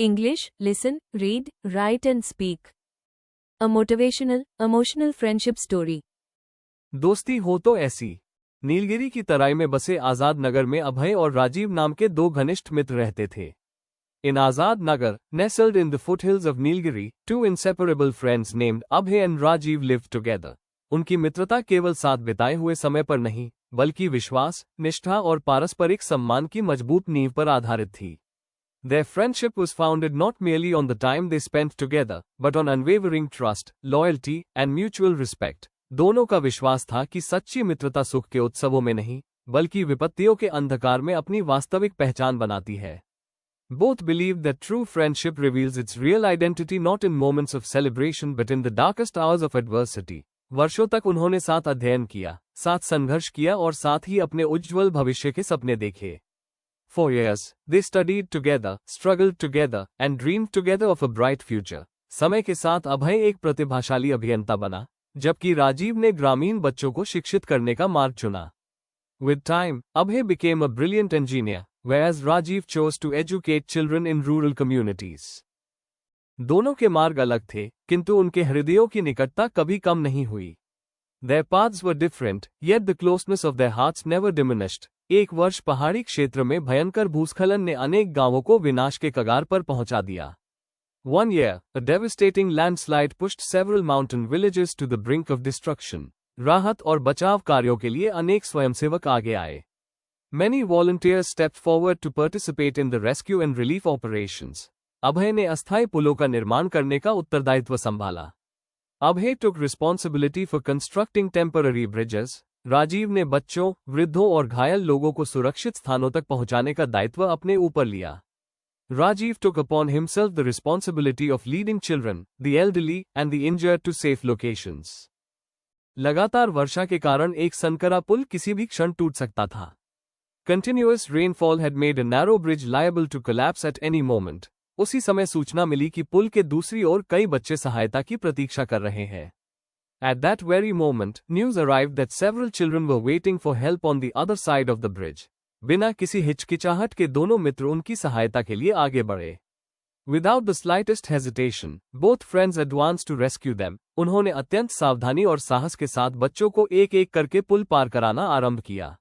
English, listen, read, write and speak. A motivational, emotional friendship story. दोस्ती हो तो ऐसी। नीलगिरी की तराई में बसे आजाद नगर में अभय और राजीव नाम के दो घनिष्ठ मित्र रहते थे। In Azad Nagar, nestled in the foothills of Nilgiri, two inseparable friends named Abhay and Rajiv lived together. उनकी मित्रता केवल साथ बिताए हुए समय पर नहीं, बल्कि विश्वास, निष्ठा और पारस्परिक सम्मान की मजबूत नींव पर आधारित थी। Their friendship was founded not merely on the time they spent together, but on unwavering trust, loyalty, and mutual respect. दोनों का विश्वास था कि सच्ची मित्रता सुख के उत्सवों में नहीं, बल्कि विपत्तियों के अंधकार में अपनी वास्तविक पहचान बनाती है। Both believed that true friendship reveals its real identity not in moments of celebration but in the darkest hours of adversity. वर्षों तक उन्होंने साथ अध्ययन किया, साथ संघर्ष किया और साथ ही अपने उज्ज्वल भविष्य के सपने देखे। For years, they studied together, struggled together, and dreamed together of a bright future. समय के साथ अभय एक प्रतिभाशाली अभियंता बना, जबकि राजीव ने ग्रामीण बच्चों को शिक्षित करने का मार्ग चुना। With time, Abhay became a brilliant engineer, whereas Rajiv chose to educate children in rural communities. दोनों के मार्ग अलग थे, किंतु उनके हृदयों की निकटता कभी कम नहीं हुई। Their paths were different, yet the closeness of their hearts never diminished. एक वर्ष पहाड़ी क्षेत्र में भयंकर भूस्खलन ने अनेक गांवों को विनाश के कगार पर पहुंचा दिया। One year, a devastating landslide pushed several mountain villages to the brink of destruction. राहत और बचाव कार्यों के लिए अनेक स्वयंसेवक आगे आए। Many volunteers stepped forward to participate in the rescue and relief operations. अभय ने अस्थायी पुलों का निर्माण करने का उत्तरदायित्व संभाला। Abhay took responsibility for constructing temporary bridges. Rajiv ने बच्चों, वृद्धों और घायल लोगों को सुरक्षित स्थानों तक पहुंचाने का दायित्व अपने ऊपर लिया। Rajiv took upon himself the responsibility of leading children, the elderly, and the injured to safe locations. लगातार वर्षा के कारण एक संकरा पुल किसी भी क्षण टूट सकता था। Continuous rainfall had made a narrow bridge liable to collapse at any moment. उसी समय सूचना मिली कि पुल के दूसरी ओर कई बच्चे सहायता की प्रतीक्षा कर रहे हैं। At that very moment, news arrived that several children were waiting for help on the other side of the bridge. बिना किसी हिचकिचाहट के दोनों मित्र उनकी सहायता के लिए आगे बढ़े। Without the slightest hesitation, both friends advanced to rescue them. उन्होंने अत्यंत सावधानी और साहस के साथ बच्चों को एक-एक करके पुल पार कराना आरंभ किया।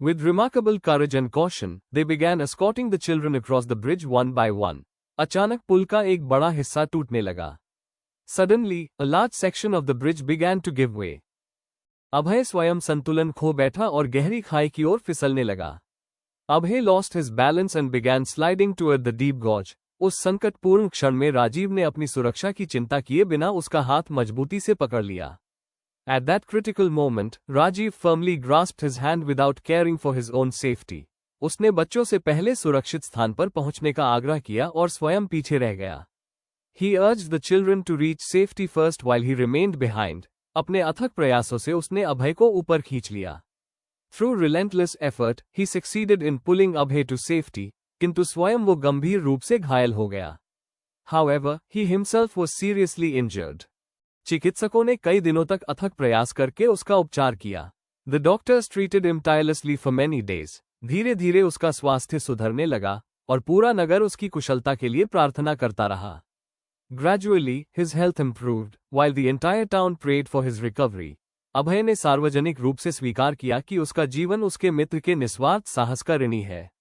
With remarkable courage and caution, they began escorting the children across the bridge one by one. अचानक पुल का एक बड़ा हिस्सा टूटने लगा। Suddenly, a large section of the bridge began to give way. अभय स्वयं संतुलन खो बैठा और गहरी खाई की ओर फिसलने लगा। Abhay lost his balance and began sliding toward the deep gorge. उस संकटपूर्ण क्षण में राजीव ने अपनी सुरक्षा की चिंता किए बिना उसका हाथ मजबूती से पकड़ लिया। At that critical moment, Rajiv firmly grasped his hand without caring for his own safety. उसने बच्चों से पहले सुरक्षित स्थान पर पहुंचने का आग्रह किया और स्वयं पीछे रह गया। He urged the children to reach safety first while he remained behind. अपने अथक प्रयासों से उसने अभय को ऊपर खींच लिया। Through relentless effort, he succeeded in pulling Abhay to safety, किंतु स्वयं वो गंभीर रूप से घायल हो गया। However, he himself was seriously injured. चिकित्सकों ने कई दिनों तक अथक प्रयास करके उसका उपचार किया। The doctors treated him tirelessly for many days. धीरे धीरे उसका स्वास्थ्य सुधरने लगा और पूरा नगर उसकी कुशलता के लिए प्रार्थना करता रहा। Gradually, his health improved, while the entire town prayed for his recovery. अभय ने सार्वजनिक रूप से स्वीकार किया कि उसका जीवन उसके मित्र के निस्वार्थ साहस का ऋणी है।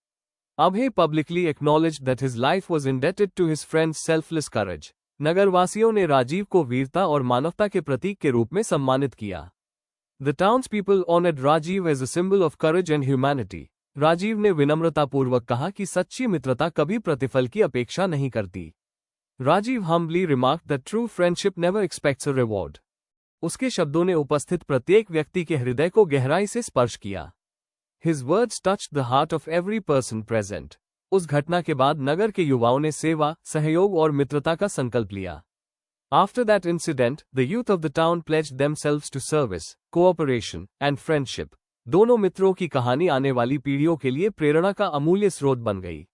Abhay publicly acknowledged that his life was indebted to his friend's selfless courage. नगरवासियों ने राजीव को वीरता और मानवता के प्रतीक के रूप में सम्मानित किया। The townspeople honored Rajiv as a symbol of courage and humanity. Rajiv ने विनम्रतापूर्वक कहा कि सच्ची मित्रता कभी प्रतिफल की अपेक्षा नहीं करती। Rajiv humbly remarked that true friendship never expects a reward. उसके शब्दों ने उपस्थित प्रत्येक व्यक्ति के हृदय को गहराई से स्पर्श किया। His words touched the heart of every person present. उस घटना के बाद नगर के युवाओं ने सेवा, सहयोग और मित्रता का संकल्प लिया। After that incident, the youth of the town pledged themselves to service, cooperation, and friendship. दोनों मित्रों की कहानी आने वाली पीढ़ियों के लिए प्रेरणा का अमूल्य स्रोत बन गई।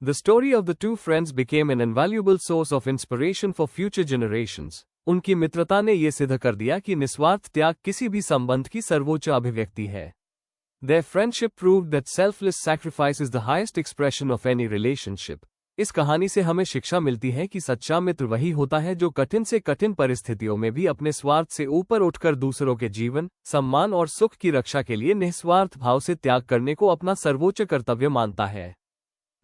The story of the two friends became an invaluable source of inspiration for future generations. उनकी मित्रता ने ये सिद्ध कर दिया कि निस्वार्थ त्याग किसी भी संबंध की सर्वोच्च अभिव्यक्ति है। Their friendship proved that selfless sacrifice is the highest expression of any relationship. इस कहानी से हमें शिक्षा मिलती है कि सच्चा मित्र वही होता है जो कठिन से कठिन परिस्थितियों में भी अपने स्वार्थ से ऊपर उठकर दूसरों के जीवन, सम्मान और सुख की रक्षा के लिए निस्वार्थ भाव से त्याग करने को अपना सर्वोच्च कर्तव्य मानता है।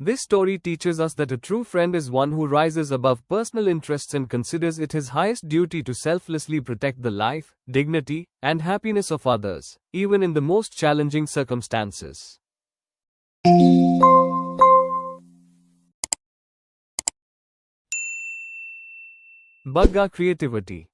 This story teaches us that a true friend is one who rises above personal interests and considers it his highest duty to selflessly protect the life, dignity, and happiness of others, even in the most challenging circumstances. Bugga creativity.